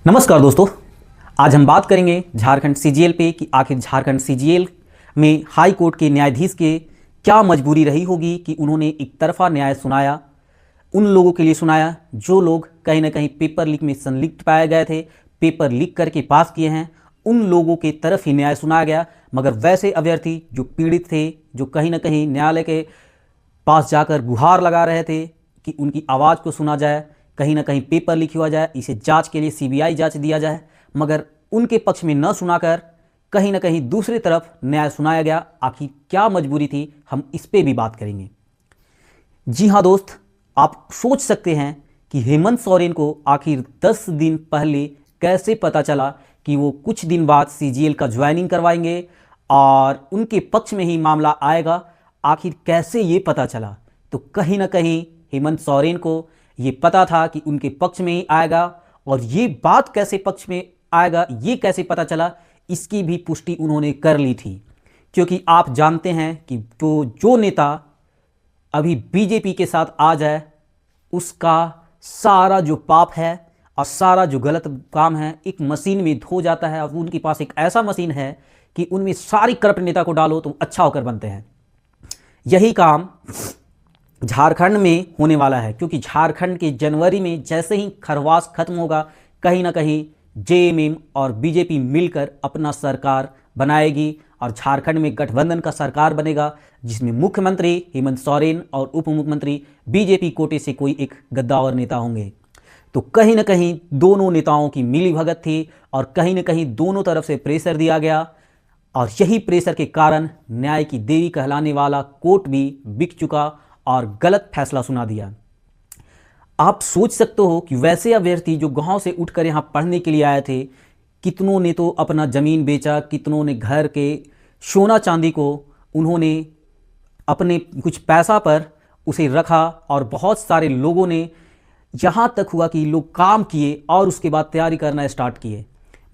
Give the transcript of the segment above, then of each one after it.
नमस्कार दोस्तों। आज हम बात करेंगे झारखंड सीजीएल पे कि आखिर झारखंड सीजीएल में हाई कोर्ट के न्यायाधीश के क्या मजबूरी रही होगी कि उन्होंने एक तरफा न्याय सुनाया, उन लोगों के लिए सुनाया जो लोग कहीं ना कहीं पेपर लीक में संलिप्त पाए गए थे, पेपर लीक करके पास किए हैं, उन लोगों के तरफ ही न्याय सुनाया गया। मगर वैसे अभ्यर्थी जो पीड़ित थे, जो कहीं ना कहीं न्यायालय के पास जाकर गुहार लगा रहे थे कि उनकी आवाज़ को सुना जाए, कहीं ना कहीं पेपर लीक हुआ जाए, इसे जांच के लिए सीबीआई जांच दिया जाए, मगर उनके पक्ष में न सुनाकर कहीं ना कहीं दूसरी तरफ न्याय सुनाया गया। आखिर क्या मजबूरी थी, हम इस पे भी बात करेंगे। जी हाँ दोस्त, आप सोच सकते हैं कि हेमंत सोरेन को आखिर 10 दिन पहले कैसे पता चला कि वो कुछ दिन बाद सीजीएल का ज्वाइनिंग करवाएंगे और उनके पक्ष में ही मामला आएगा। आखिर कैसे ये पता चला? तो कहीं ना कहीं हेमंत सोरेन को ये पता था कि उनके पक्ष में ही आएगा, और ये बात कैसे पक्ष में आएगा, ये कैसे पता चला, इसकी भी पुष्टि उन्होंने कर ली थी। क्योंकि आप जानते हैं कि तो जो नेता अभी बीजेपी के साथ आ जाए, उसका सारा जो पाप है और सारा जो गलत काम है एक मशीन में धो जाता है। और उनके पास एक ऐसा मशीन है कि उनमें सारी करप्ट नेता को डालो तो अच्छा होकर बनते हैं। यही काम झारखंड में होने वाला है, क्योंकि झारखंड के जनवरी में जैसे ही खरवास खत्म होगा, कहीं ना कहीं जेएमएम और बीजेपी मिलकर अपना सरकार बनाएगी और झारखंड में गठबंधन का सरकार बनेगा, जिसमें मुख्यमंत्री हेमंत सोरेन और उप मुख्यमंत्री बीजेपी कोटे से कोई एक गद्दावर नेता होंगे। तो कहीं ना कहीं दोनों नेताओं की मिली भगत थी और कहीं ना कहीं दोनों तरफ से प्रेशर दिया गया, और यही प्रेशर के कारण न्याय की देवी कहलाने वाला कोर्ट भी बिक चुका और गलत फैसला सुना दिया। आप सोच सकते हो कि वैसे अभ्यर्थी जो गांव से उठकर यहाँ पढ़ने के लिए आए थे, कितनों ने तो अपना ज़मीन बेचा, कितनों ने घर के सोना चांदी को उन्होंने अपने कुछ पैसा पर उसे रखा, और बहुत सारे लोगों ने यहाँ तक हुआ कि लोग काम किए और उसके बाद तैयारी करना स्टार्ट किए,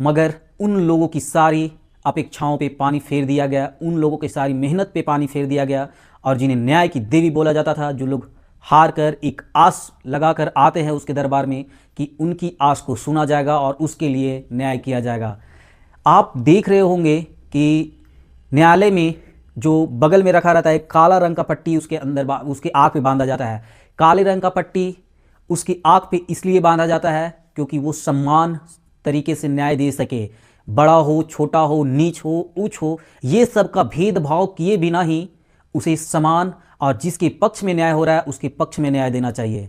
मगर उन लोगों की सारी अपेक्षाओं पे पानी फेर दिया गया, उन लोगों की सारी मेहनत पे पानी फेर दिया गया। और जिन्हें न्याय की देवी बोला जाता था, जो लोग हार कर एक आस लगाकर आते हैं उसके दरबार में कि उनकी आस को सुना जाएगा और उसके लिए न्याय किया जाएगा। आप देख रहे होंगे कि न्यायालय में जो बगल में रखा रहता है काला रंग का पट्टी, उसके अंदर उसके आँख पे बांधा जाता है। काले रंग का पट्टी उसकी आँख पे इसलिए बांधा जाता है क्योंकि वो सम्मान तरीके से न्याय दे सके। बड़ा हो, छोटा हो, नीच हो, ऊंच हो, ये सब का भेदभाव किए बिना ही उसे समान और जिसके पक्ष में न्याय हो रहा है उसके पक्ष में न्याय देना चाहिए।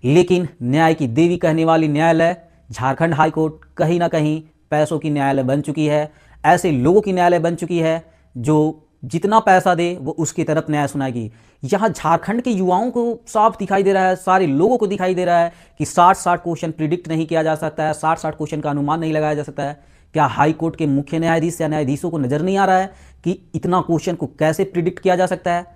लेकिन न्याय की देवी कहने वाली न्यायालय झारखंड हाई कोर्ट कहीं ना कहीं पैसों की न्यायालय बन चुकी है, ऐसे लोगों की न्यायालय बन चुकी है जो जितना पैसा दे वो उसकी तरफ न्याय सुनाएगी। यहाँ झारखंड के युवाओं को साफ दिखाई दे रहा है, सारे लोगों को दिखाई दे रहा है कि 60-60 क्वेश्चन प्रिडिक्ट नहीं किया जा सकता है, 60-60 क्वेश्चन का अनुमान नहीं लगाया जा सकता है। क्या हाई कोर्ट के मुख्य न्यायाधीश या न्यायाधीशों को नज़र नहीं आ रहा है कि इतना क्वेश्चन को कैसे प्रिडिक्ट किया जा सकता है?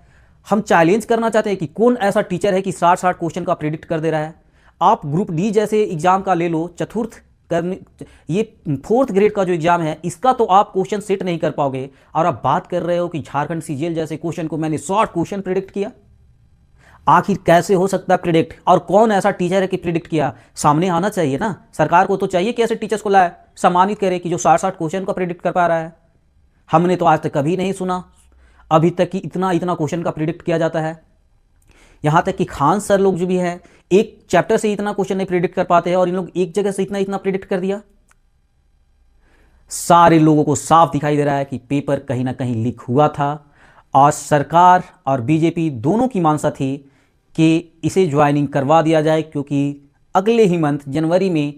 हम चैलेंज करना चाहते हैं कि कौन ऐसा टीचर है कि 60-60 क्वेश्चन का प्रिडिक्ट कर दे रहा है। आप ग्रुप डी जैसे एग्जाम का ले लो, चतुर्थ करने ये 4th ग्रेड का जो एग्जाम है, इसका तो आप क्वेश्चन सेट नहीं कर पाओगे, और आप बात कर रहे हो कि झारखंड सीजीएल जैसे क्वेश्चन को मैंने 60 क्वेश्चन प्रिडिक्ट किया। आखिर कैसे हो सकता है प्रिडिक्ट? और कौन ऐसा टीचर है कि प्रिडिक्ट किया? सामने आना चाहिए ना। सरकार को तो चाहिए कि ऐसे टीचर्स को लाए, सम्मानित करे कि जो 60-60 क्वेश्चन का प्रिडिक्ट कर पा रहा है। हमने तो आज तक कभी नहीं सुना अभी तक कि इतना इतना क्वेश्चन का प्रिडिक्ट किया जाता है। यहाँ तक कि खान सर लोग जो भी हैं, एक चैप्टर से इतना क्वेश्चन नहीं प्रिडिक्ट कर पाते हैं, और इन लोग एक जगह से इतना इतना प्रिडिक्ट कर दिया। सारे लोगों को साफ दिखाई दे रहा है कि पेपर कहीं ना कहीं लीक हुआ था, और सरकार और बीजेपी दोनों की मानसा थी कि इसे ज्वाइनिंग करवा दिया जाए, क्योंकि अगले ही मंथ जनवरी में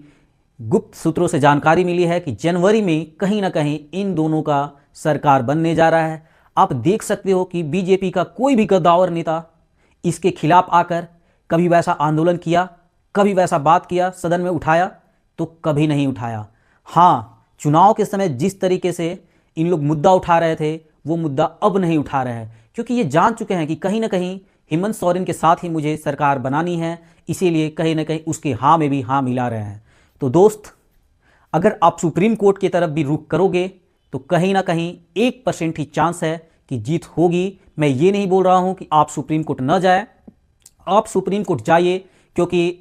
गुप्त सूत्रों से जानकारी मिली है कि जनवरी में कहीं ना कहीं इन दोनों का सरकार बनने जा रहा है। आप देख सकते हो कि बीजेपी का कोई भी गद्दावर नेता इसके खिलाफ आकर कभी वैसा आंदोलन किया, कभी वैसा बात किया, सदन में उठाया, तो कभी नहीं उठाया। हाँ, चुनाव के समय जिस तरीके से इन लोग मुद्दा उठा रहे थे वो मुद्दा अब नहीं उठा रहे हैं, क्योंकि ये जान चुके हैं कि कहीं ना कहीं हेमंत सोरेन के साथ ही मुझे सरकार बनानी है, इसीलिए कहीं ना कहीं उसके हाँ में भी हाँ मिला रहे हैं। तो दोस्त, अगर आप सुप्रीम कोर्ट की तरफ भी रुख करोगे तो कहीं ना कहीं 1% ही चांस है कि जीत होगी। मैं ये नहीं बोल रहा हूँ कि आप सुप्रीम कोर्ट न जाए, आप सुप्रीम कोर्ट जाइए, क्योंकि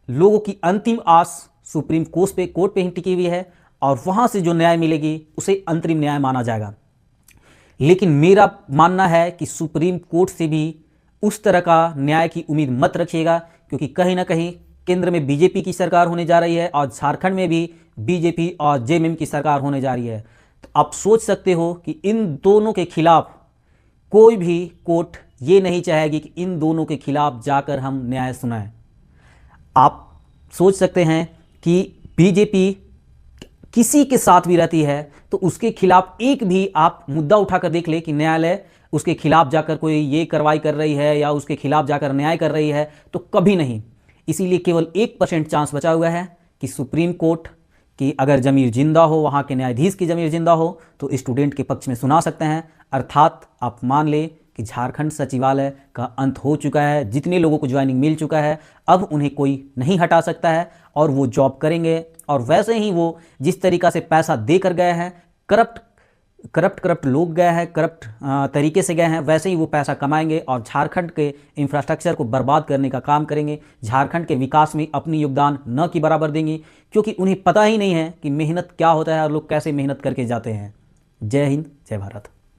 लोगों की अंतिम आस सुप्रीम कोर्ट पे ही टिकी हुई है और वहाँ से जो न्याय मिलेगी उसे अंतरिम न्याय माना जाएगा। लेकिन मेरा मानना है कि सुप्रीम कोर्ट से भी उस तरह का न्याय की उम्मीद मत रखिएगा, क्योंकि कहीं ना कहीं केंद्र में बीजेपी की सरकार होने जा रही है और झारखंड में भी बीजेपी और जेएमएम की सरकार होने जा रही है। तो आप सोच सकते हो कि इन दोनों के खिलाफ कोई भी कोर्ट ये नहीं चाहेगी कि इन दोनों के खिलाफ जाकर हम न्याय सुनाएं। आप सोच सकते हैं कि बीजेपी किसी के साथ भी रहती है तो उसके खिलाफ एक भी आप मुद्दा उठाकर देख ले कि न्यायालय उसके खिलाफ जाकर कोई ये कार्रवाई कर रही है या उसके खिलाफ जाकर न्याय कर रही है, तो कभी नहीं। इसीलिए केवल 1% चांस बचा हुआ है कि सुप्रीम कोर्ट की अगर ज़मीर जिंदा हो, वहाँ के न्यायाधीश की ज़मीर जिंदा हो तो स्टूडेंट के पक्ष में सुना सकते हैं। अर्थात आप मान लें कि झारखंड सचिवालय का अंत हो चुका है, जितने लोगों को ज्वाइनिंग मिल चुका है अब उन्हें कोई नहीं हटा सकता है और वो जॉब करेंगे। और वैसे ही वो जिस तरीक़ा से पैसा देकर गए हैं, करप्ट लोग गए हैं, करप्ट तरीके से गए हैं, वैसे ही वो पैसा कमाएंगे और झारखंड के इंफ्रास्ट्रक्चर को बर्बाद करने का काम करेंगे। झारखंड के विकास में अपनी योगदान न की बराबर देंगे, क्योंकि उन्हें पता ही नहीं है कि मेहनत क्या होता है और लोग कैसे मेहनत करके जाते हैं। जय हिंद, जय भारत।